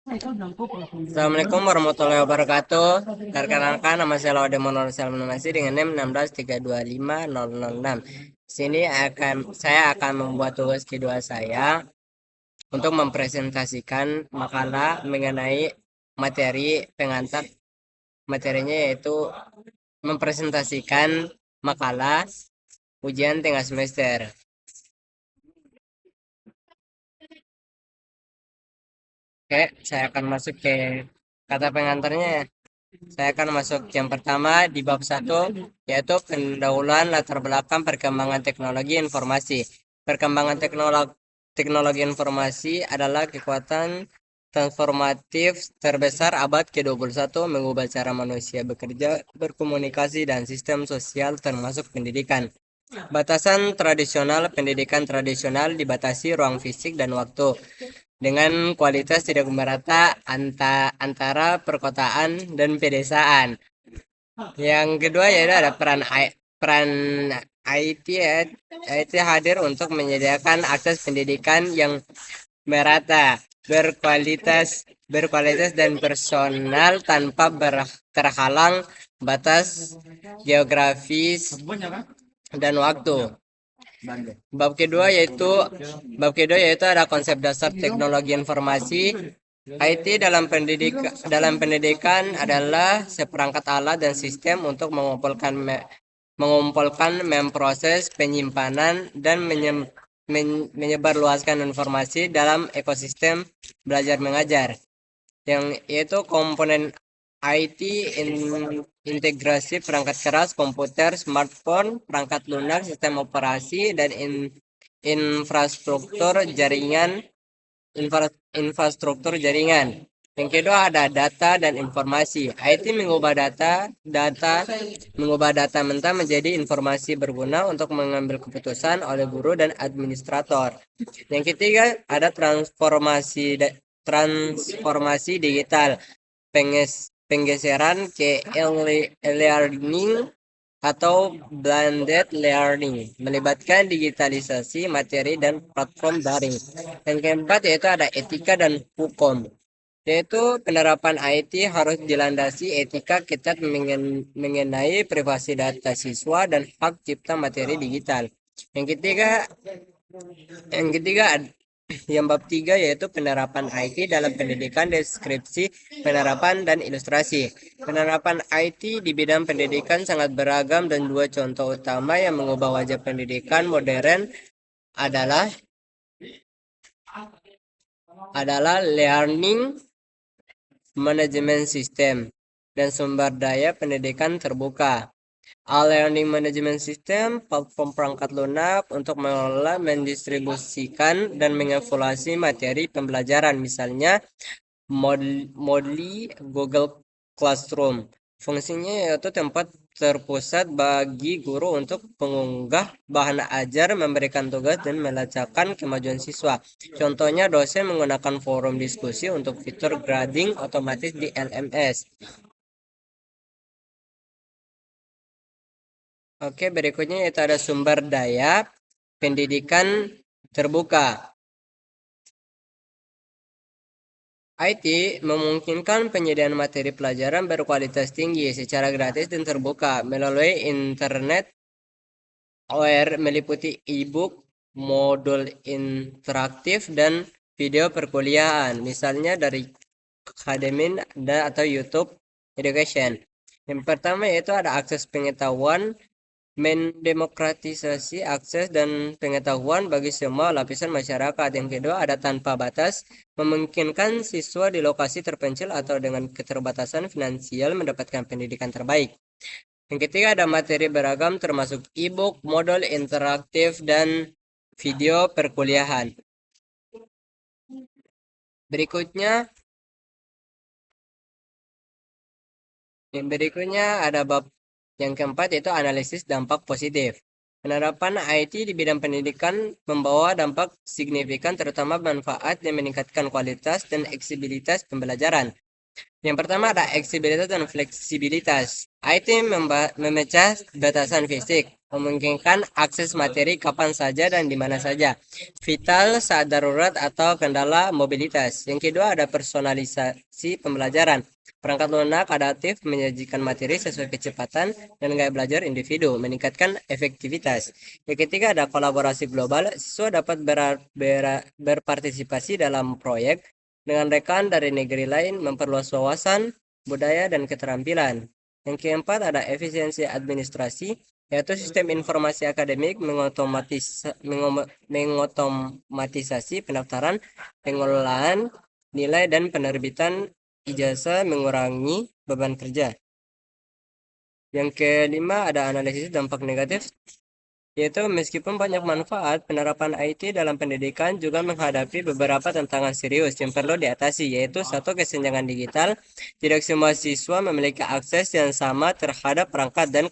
Assalamualaikum warahmatullahi wabarakatuh. Perkenalkan, nama saya Laude Monor Salmanasi dengan NIM 163250006. Sini saya akan membuat tugas kedua saya untuk mempresentasikan makalah mengenai materi pengantar. Materinya yaitu mempresentasikan makalah ujian tengah semester. Oke, saya akan masuk ke kata pengantarnya. Saya akan masuk yang pertama di bab 1, yaitu pendahuluan latar belakang perkembangan teknologi informasi. Perkembangan teknologi informasi adalah kekuatan transformatif terbesar abad ke-21, mengubah cara manusia bekerja, berkomunikasi, dan sistem sosial termasuk pendidikan. Batasan tradisional, pendidikan tradisional dibatasi ruang fisik dan waktu dengan kualitas tidak merata antara perkotaan dan pedesaan. Yang kedua yaitu ada peran IT ya. IT hadir untuk menyediakan akses pendidikan yang merata, berkualitas dan personal tanpa terhalang batas geografis dan waktu. Bab kedua yaitu ada konsep dasar teknologi informasi. IT dalam pendidikan adalah seperangkat alat dan sistem untuk mengumpulkan, memproses, penyimpanan, dan menyebarluaskan informasi dalam ekosistem belajar mengajar. Yang yaitu komponen IT integrasi perangkat keras, komputer, smartphone, perangkat lunak, sistem operasi, dan infrastruktur jaringan. Yang kedua ada data dan informasi. IT mengubah data mentah menjadi informasi berguna untuk mengambil keputusan oleh guru dan administrator. Yang ketiga ada transformasi digital. Penggeseran ke e-learning atau blended learning, melibatkan digitalisasi materi dan platform daring. Yang keempat yaitu ada etika dan hukum, yaitu penerapan IT harus dilandasi etika ketat mengenai privasi data siswa dan hak cipta materi digital. Yang ketiga yang bab 3 yaitu penerapan IT dalam pendidikan, deskripsi penerapan dan ilustrasi. Penerapan IT di bidang pendidikan sangat beragam dan dua contoh utama yang mengubah wajah pendidikan modern adalah learning management system dan sumber daya pendidikan terbuka. Learning Management System, platform perangkat lunak untuk mengelola, mendistribusikan, dan mengevaluasi materi pembelajaran, misalnya Moodle, Google Classroom. Fungsinya yaitu tempat terpusat bagi guru untuk mengunggah bahan ajar, memberikan tugas, dan melacakkan kemajuan siswa. Contohnya dosen menggunakan forum diskusi untuk fitur grading otomatis di LMS. Oke, berikutnya yaitu ada sumber daya pendidikan terbuka. IT memungkinkan penyediaan materi pelajaran berkualitas tinggi secara gratis dan terbuka melalui internet aware, meliputi e-book, modul interaktif, dan video perkuliahan, misalnya dari Akademin atau YouTube Education. Yang pertama yaitu ada akses pengetahuan, mendemokratisasi akses dan pengetahuan bagi semua lapisan masyarakat. Yang kedua ada tanpa batas, memungkinkan siswa di lokasi terpencil atau dengan keterbatasan finansial mendapatkan pendidikan terbaik. Yang ketiga ada materi beragam termasuk e-book, modul interaktif, dan video perkuliahan. Berikutnya ada bab yang keempat yaitu analisis dampak positif. Penerapan IT di bidang pendidikan membawa dampak signifikan terutama manfaat yang meningkatkan kualitas dan eksibilitas pembelajaran. Yang pertama ada eksibilitas dan fleksibilitas. IT memecah batasan fisik. memungkinkan akses materi kapan saja dan di mana saja, vital saat darurat atau kendala mobilitas. Yang kedua ada personalisasi pembelajaran. Perangkat lunak adaptif menyajikan materi sesuai kecepatan dan gaya belajar individu, meningkatkan efektivitas. Yang ketiga ada kolaborasi global. Siswa dapat berpartisipasi dalam proyek dengan rekan dari negeri lain, memperluas wawasan, budaya, dan keterampilan. Yang keempat ada efisiensi administrasi, yaitu sistem informasi akademik mengotomatisasi pendaftaran, pengelolaan nilai, dan penerbitan ijazah, mengurangi beban kerja. Yang kelima ada analisis dampak negatif, yaitu meskipun banyak manfaat, penerapan IT dalam pendidikan juga menghadapi beberapa tantangan serius yang perlu diatasi, yaitu satu, kesenjangan digital. Tidak semua siswa memiliki akses yang sama terhadap perangkat dan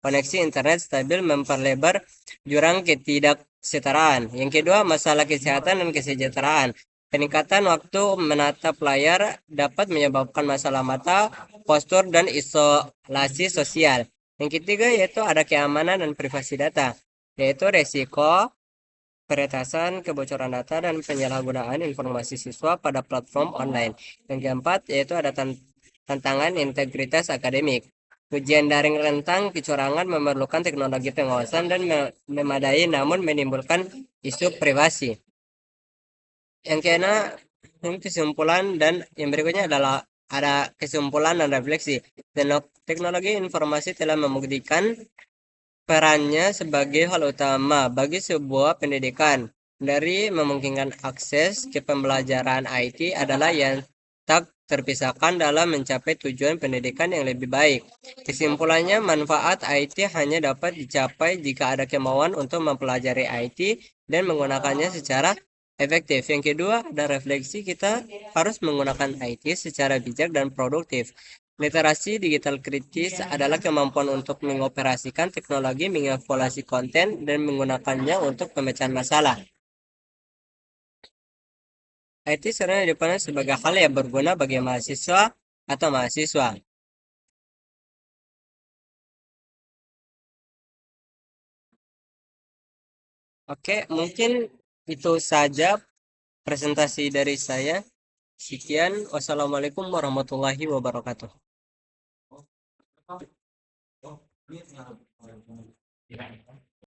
koneksi internet stabil, memperlebar jurang ketidaksetaraan. Yang kedua, masalah kesehatan dan kesejahteraan. Peningkatan waktu menatap layar dapat menyebabkan masalah mata, postur, dan isolasi sosial. Yang ketiga yaitu ada keamanan dan privasi data, yaitu resiko peretasan, kebocoran data, dan penyalahgunaan informasi siswa pada platform online. Yang keempat yaitu ada tantangan integritas akademik. Ujian daring rentang kecurangan memerlukan teknologi pengawasan dan memadai, namun menimbulkan isu privasi. Yang keenam, ini kesimpulan, dan yang berikutnya adalah ada kesimpulan dan refleksi. Teknologi informasi telah membuktikan perannya sebagai hal utama bagi sebuah pendidikan. Dari memungkinkan akses ke pembelajaran IT adalah yang tak terpisahkan dalam mencapai tujuan pendidikan yang lebih baik. Kesimpulannya, manfaat IT hanya dapat dicapai jika ada kemauan untuk mempelajari IT dan menggunakannya secara efektif. Yang kedua, ada refleksi, kita harus menggunakan IT secara bijak dan produktif. Literasi digital kritis adalah kemampuan untuk mengoperasikan teknologi, mengevaluasi konten, dan menggunakannya untuk pemecahan masalah. IT sebenarnya dipandang sebagai hal yang berguna bagi mahasiswa atau mahasiswa. Oke, mungkin itu saja presentasi dari saya. Sekian, wassalamualaikum warahmatullahi wabarakatuh.